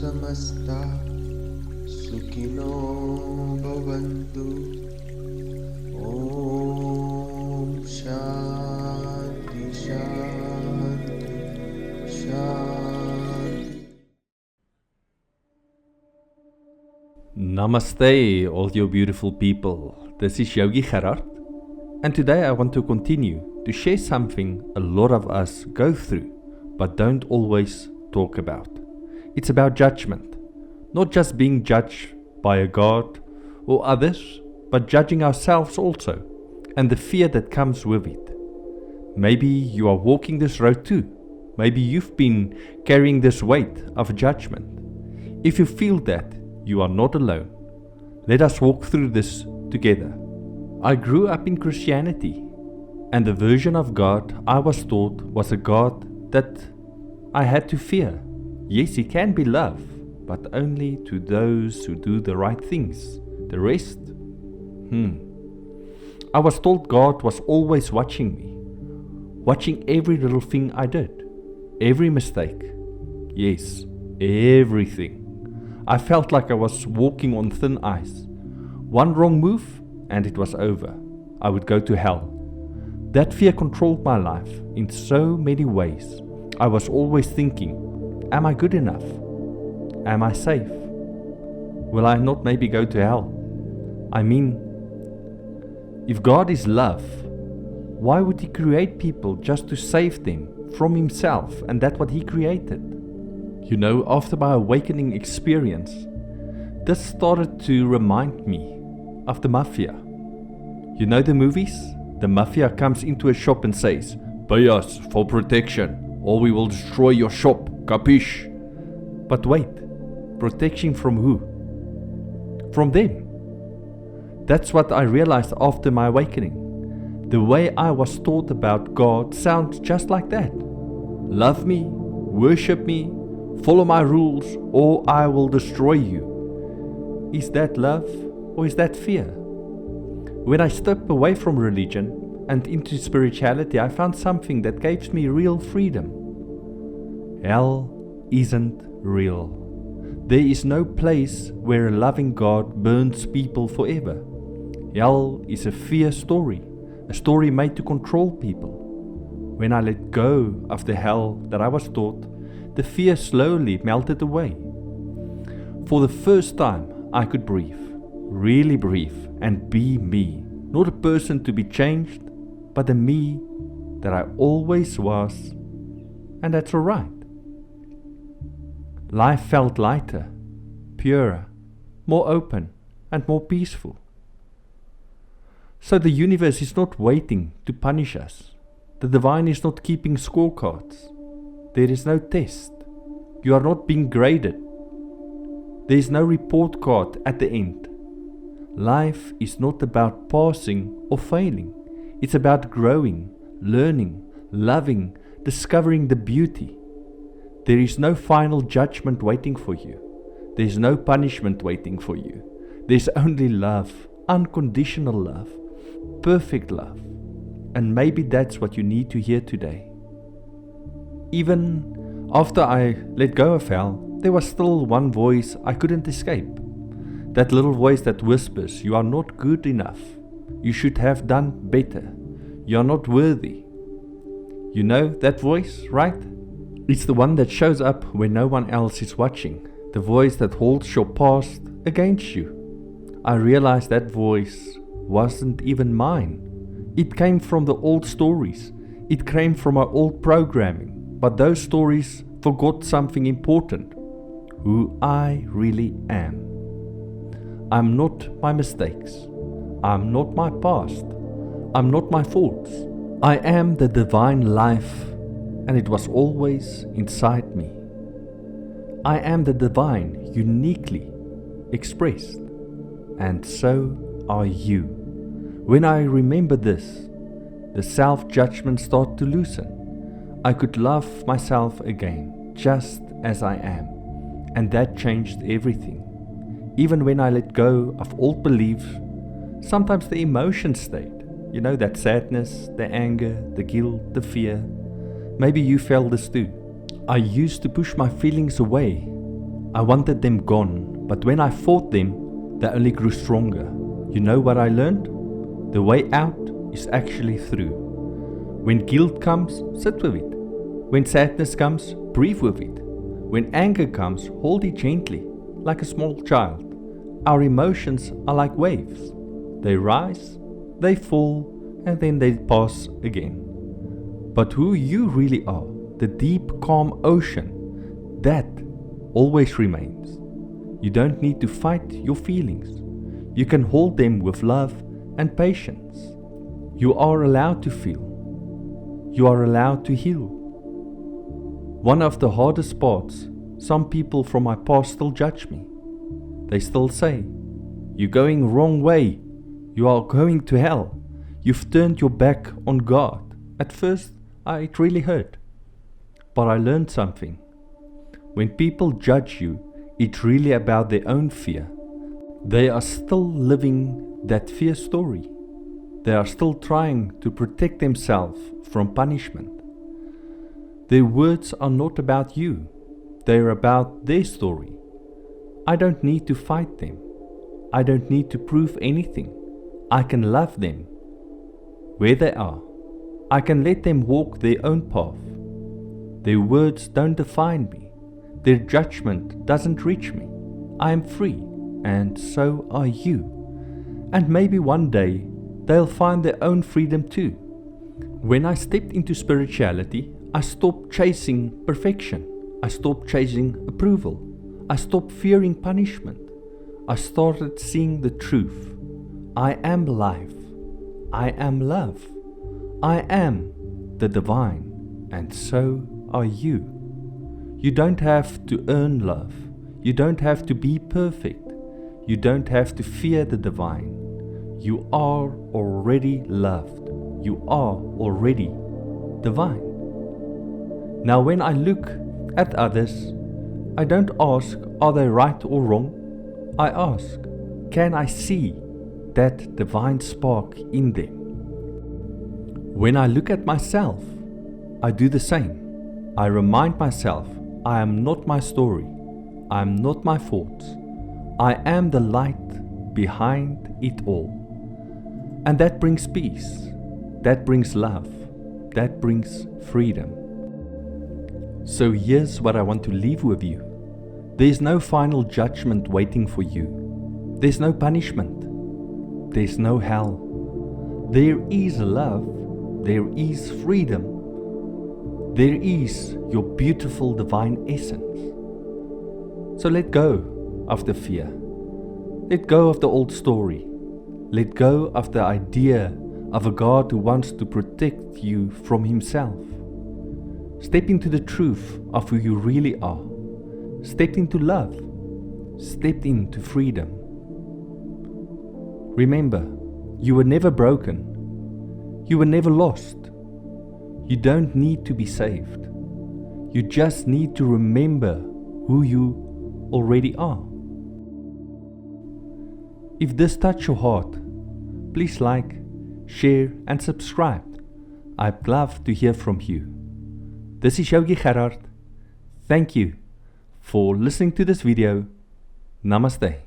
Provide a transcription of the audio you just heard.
समस्ता सुखिनो भवन्तु ॐ शान्ति शान्ति शान्ति. Namaste, all you beautiful people. This is Yogi Gerard, and today I want to continue to share something a lot of us go through but don't always talk about. It's about judgment, not just being judged by a God or others, but judging ourselves also, and the fear that comes with it. Maybe you are walking this road too. Maybe you've been carrying this weight of judgment. If you feel that, you are not alone. Let us walk through this together. I grew up in Christianity, and the version of God I was taught was a God that I had to fear. Yes, He can be love, but only to those who do the right things. The rest? I was told God was always watching me, watching every little thing I did, every mistake. Yes, everything. I felt like I was walking on thin ice. One wrong move and it was over. I would go to hell. That fear controlled my life in so many ways. I was always thinking, am I good enough? Am I safe? Will I not maybe go to hell? I mean, if God is love, why would He create people just to save them from Himself and that what He created? You know, after my awakening experience, this started to remind me of the mafia. You know the movies? The mafia comes into a shop and says, "Pay us for protection, or we will destroy your shop, capiche?" But wait, protection from who? From them. That's what I realized after my awakening. The way I was taught about God sounds just like that. Love me, worship me, follow my rules, or I will destroy you. Is that love, or is that fear? When I stepped away from religion and into spirituality, I found something that gives me real freedom. Hell isn't real. There is no place where a loving God burns people forever. Hell is a fear story, a story made to control people. When I let go of the hell that I was taught, the fear slowly melted away. For the first time, I could breathe, really breathe, and be me. Not a person to be changed, but the me that I always was, and that's alright. Life felt lighter, purer, more open, and more peaceful. So the universe is not waiting to punish us. The divine is not keeping scorecards. There is no test. You are not being graded. There is no report card at the end. Life is not about passing or failing. It's about growing, learning, loving, discovering the beauty. There is no final judgment waiting for you. There is no punishment waiting for you. There is only love, unconditional love, perfect love. And maybe that's what you need to hear today. Even after I let go of hell, there was still one voice I couldn't escape. That little voice that whispers, "You are not good enough. You should have done better. You are not worthy." You know that voice, right? It's the one that shows up when no one else is watching. The voice that holds your past against you. I realized that voice wasn't even mine. It came from the old stories. It came from our old programming. But those stories forgot something important. Who I really am. I'm not my mistakes. I'm not my past. I'm not my faults. I am the divine life, and it was always inside me. I am the divine, uniquely expressed, and so are you. When I remember this, the self-judgment started to loosen. I could love myself again, just as I am, and that changed everything. Even when I let go of old beliefs, sometimes the emotion stayed. You know, that sadness, the anger, the guilt, the fear. Maybe you felt this too. I used to push my feelings away. I wanted them gone, but when I fought them, they only grew stronger. You know what I learned? The way out is actually through. When guilt comes, sit with it. When sadness comes, breathe with it. When anger comes, hold it gently, like a small child. Our emotions are like waves. They rise, they fall, and then they pass again. But who you really are, the deep, calm ocean, that always remains. You don't need to fight your feelings. You can hold them with love and patience. You are allowed to feel. You are allowed to heal. One of the hardest parts, some people from my past still judge me. They still say, "You're going wrong way. You are going to hell. You've turned your back on God." At first, it really hurt. But I learned something. When people judge you, it's really about their own fear. They are still living that fear story. They are still trying to protect themselves from punishment. Their words are not about you. They are about their story. I don't need to fight them. I don't need to prove anything. I can love them where they are. I can let them walk their own path. Their words don't define me. Their judgment doesn't reach me. I am free, and so are you. And maybe one day they'll find their own freedom too. When I stepped into spirituality, I stopped chasing perfection. I stopped chasing approval. I stopped fearing punishment. I started seeing the truth. I am life. I am love. I am the divine, and so are you. You don't have to earn love. You don't have to be perfect. You don't have to fear the divine. You are already loved. You are already divine. Now when I look at others, I don't ask, are they right or wrong? I ask, can I see that divine spark in them? When I look at myself, I do the same. I remind myself, I am not my story. I am not my thoughts. I am the light behind it all. And that brings peace. That brings love. That brings freedom. So here's what I want to leave with you. There's no final judgment waiting for you. There's no punishment. There's no hell. There is love. There is freedom. There is your beautiful divine essence. So let go of the fear. Let go of the old story. Let go of the idea of a God who wants to protect you from himself. Step into the truth of who you really are. Step into love. Step into freedom. Remember, you were never broken. You were never lost. You don't need to be saved. You just need to remember who you already are. If this touched your heart, please like, share and subscribe. I'd love to hear from you. This is Yogi Gerard. Thank you for listening to this video. Namaste.